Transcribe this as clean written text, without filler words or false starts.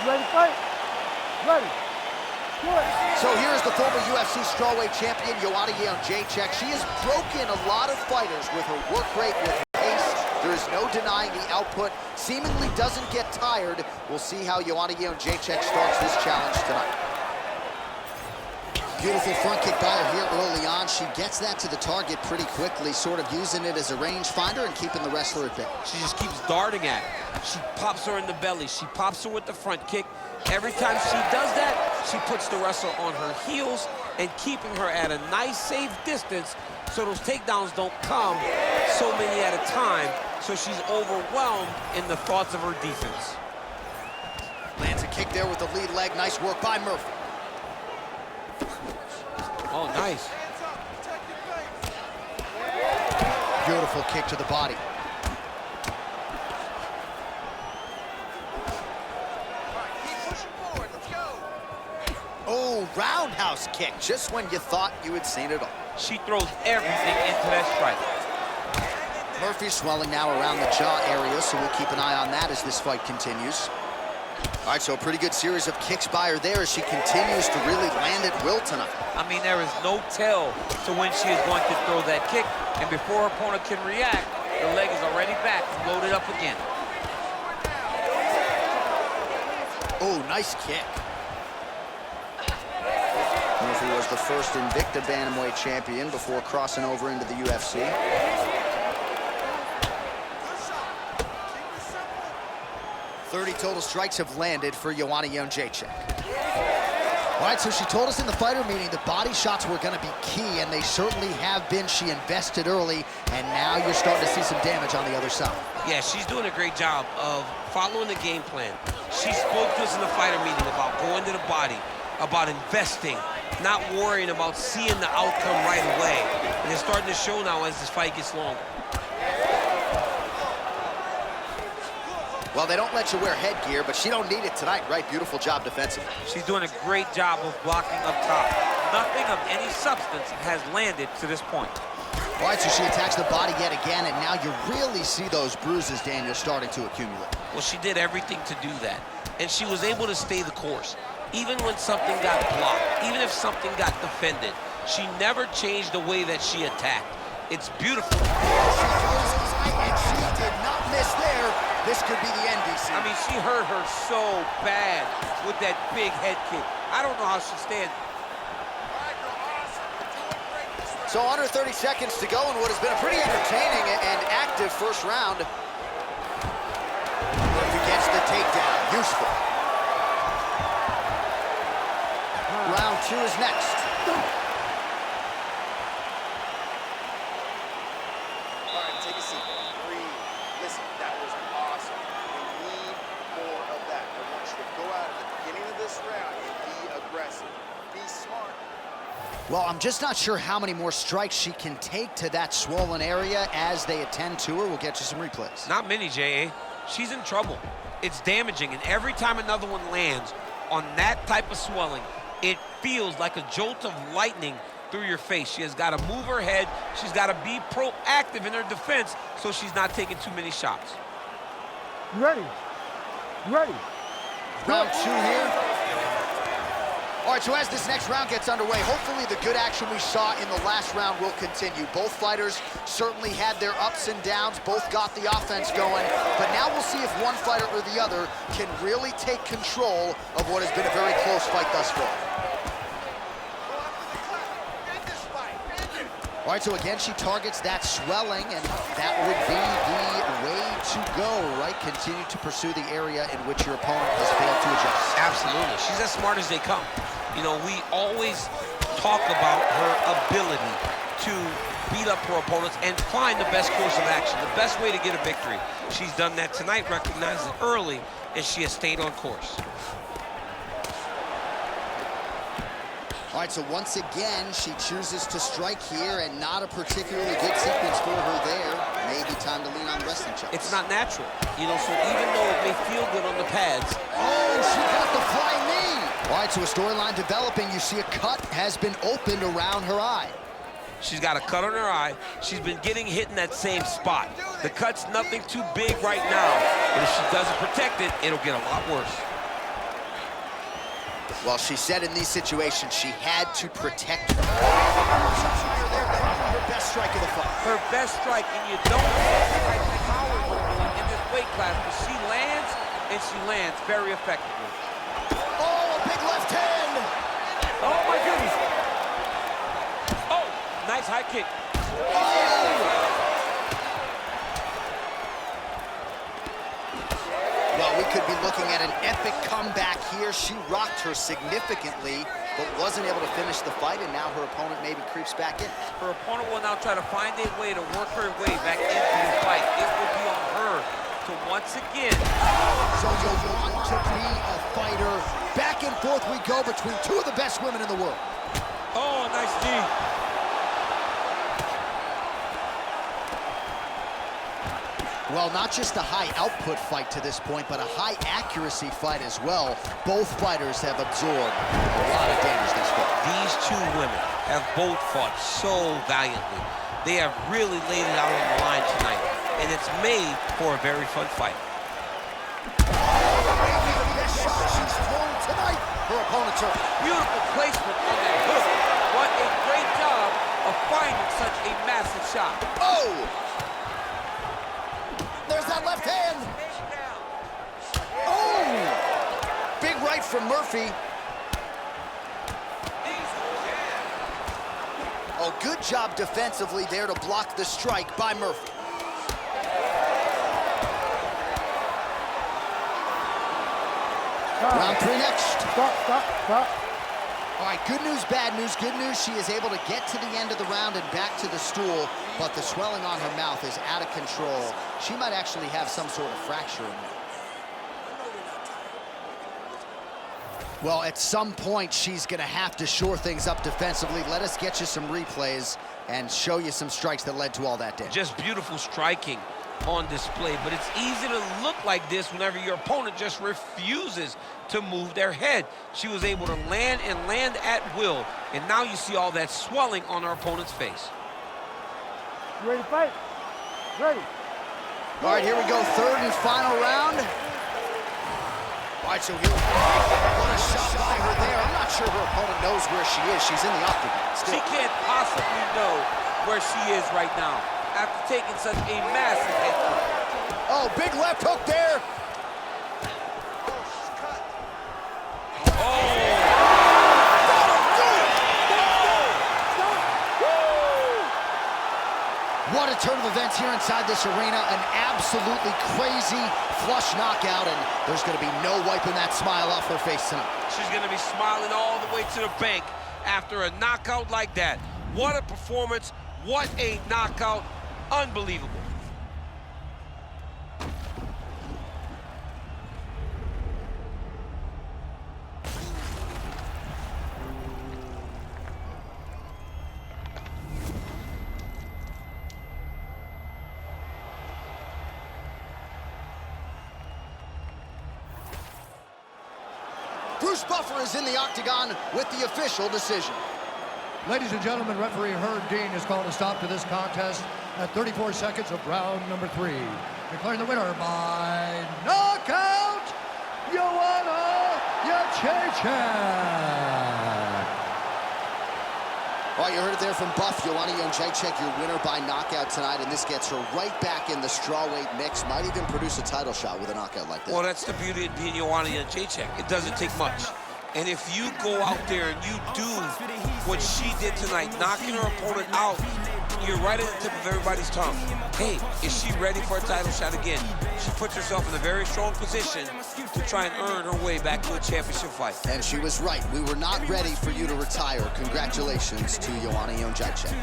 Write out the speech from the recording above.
ready to fight? Ready. So here's the former UFC strawweight champion, Joanna Jedrzejczyk. She has broken a lot of fighters with her work rate, with her pace. There is no denying the output. Seemingly doesn't get tired. We'll see how Joanna Jedrzejczyk starts this challenge tonight. Beautiful front kick by her here early on. She gets that to the target pretty quickly, sort of using it as a rangefinder and keeping the wrestler at bay. She just keeps darting at her. She pops her in the belly. She pops her with the front kick. Every time she does that, she puts the wrestler on her heels and keeping her at a nice, safe distance so those takedowns don't come so many at a time, so she's overwhelmed in the thoughts of her defense. Lands a kick there with the lead leg. Nice work by Murphy. Oh, nice. Beautiful kick to the body. Oh, roundhouse kick, just when you thought you had seen it all. She throws everything into that strike. Murphy's swelling now around the jaw area, so we'll keep an eye on that as this fight continues. All right, so a pretty good series of kicks by her there as she continues to really land at will tonight. I mean, there is no tell to when she is going to throw that kick, and before her opponent can react, the leg is already back and loaded up again. Oh, nice kick. Murphy was the first Invicta Bantamweight champion before crossing over into the UFC. .30 total strikes have landed for Joanna Jedrzejczyk. All right, so she told us in the fighter meeting the body shots were going to be key, and they certainly have been. She invested early, and now you're starting to see some damage on the other side. Yeah, she's doing a great job of following the game plan. She spoke to us in the fighter meeting about going to the body, about investing, not worrying about seeing the outcome right away. And it's starting to show now as this fight gets longer. Well, they don't let you wear headgear, but she don't need it tonight, right? Beautiful job defensively. She's doing a great job of blocking up top. Nothing of any substance has landed to this point. All right, so she attacks the body yet again, and now you really see those bruises, Daniel, starting to accumulate. Well, she did everything to do that, and she was able to stay the course. Even when something got blocked, even if something got defended, she never changed the way that she attacked. It's beautiful. And she did not miss there. This could be the end, DC. I mean, she hurt her so bad with that big head kick. I don't know how she stands. So under 30 seconds to go in what has been a pretty entertaining and active first round. Murphy gets the takedown. Useful. Round 2 is next. All right, take a seat. Breathe. Listen, that was awesome. We need more of that. I want you to go out at the beginning of this round and be aggressive. Be smart. Well, I'm just not sure how many more strikes she can take to that swollen area as they attend to her. We'll get you some replays. Not many, J.A. She's in trouble. It's damaging, and every time another one lands on that type of swelling, it feels like a jolt of lightning through your face. She has got to move her head. She's got to be proactive in her defense so she's not taking too many shots. You ready? You ready? Round 2 here. All right, so as this next round gets underway, hopefully the good action we saw in the last round will continue. Both fighters certainly had their ups and downs. Both got the offense going. But now we'll see if one fighter or the other can really take control of what has been a very close fight thus far. All right, so again, she targets that swelling, and that would be the way to go, right? Continue to pursue the area in which your opponent has failed to adjust. Absolutely. She's as smart as they come. You know, we always talk about her ability to beat up her opponents and find the best course of action, the best way to get a victory. She's done that tonight, recognized it early, and she has stayed on course. All right, so once again, she chooses to strike here, and not a particularly good sequence for her there. Maybe time to lean on wrestling chops. It's not natural, you know, so even though it may feel good on the pads. Oh, she got the flying knee. All right, so a storyline developing. You see a cut has been opened around her eye. She's got a cut on her eye. She's been getting hit in that same spot. The cut's nothing too big right now, but if she doesn't protect it, it'll get a lot worse. Well, she said in these situations she had to protect her. Her best strike of the fight. Her best strike, and you don't like power in this weight class, but she lands, and she lands very effectively. Oh, a big left hand! Oh, my goodness. Oh, nice high kick. Well, we could be looking at an epic comeback here. She rocked her significantly, but wasn't able to finish the fight, and now her opponent maybe creeps back in. Her opponent will now try to find a way to work her way back into the fight. It will be on her to once again. So you want to be a fighter. Back and forth we go between two of the best women in the world. Oh, nice knee. Well, not just a high output fight to this point, but a high accuracy fight as well. Both fighters have absorbed a lot of damage this fight. These two women have both fought so valiantly. They have really laid it out on the line tonight, and it's made for a very fun fight. Maybe the best shot she's thrown tonight. Her opponent's hurt. Beautiful placement on that hook. What a great job of finding such a massive shot. Oh! There's that left hand. Oh! Big right from Murphy. Oh, good job defensively there to block the strike by Murphy. Round 3 next. Stop. All right, good news, bad news. Good news, she is able to get to the end of the round and back to the stool, but the swelling on her mouth is out of control. She might actually have some sort of fracture in there. Well, at some point, she's going to have to shore things up defensively. Let us get you some replays and show you some strikes that led to all that damage. Just beautiful striking on display, but it's easy to look like this whenever your opponent just refuses to move their head. She was able to land and land at will, and now you see all that swelling on her opponent's face. You ready to fight? Ready. All right, here we go, third and final round. All right, so here we go. What a shot by her there. I'm not sure her opponent knows where she is. She's in the octagon still. She can't possibly know where she is right now after taking such a massive hit. Oh, big left hook there. What a turn of events here inside this arena. An absolutely crazy flush knockout, and there's going to be no wiping that smile off her face tonight. She's going to be smiling all the way to the bank after a knockout like that. What a performance. What a knockout. Unbelievable. Bruce Buffer is in the octagon with the official decision. Ladies and gentlemen, referee Herb Dean has called a stop to this contest at 34 seconds of round number 3. Declaring the winner by knockout, Joanna Jedrzejczyk. Well, you heard it there from Buff. Joanna Jedrzejczyk, your winner by knockout tonight, and this gets her right back in the strawweight mix. Might even produce a title shot with a knockout like that. Well, that's the beauty of being Joanna Jedrzejczyk. It doesn't take much. And if you go out there and you do what she did tonight, knocking her opponent out, you're right at the tip of everybody's tongue. Hey, is she ready for a title shot again? She puts herself in a very strong position to try and earn her way back to a championship fight. And she was right. We were not ready for you to retire. Congratulations to Joanna Jedrzejczyk.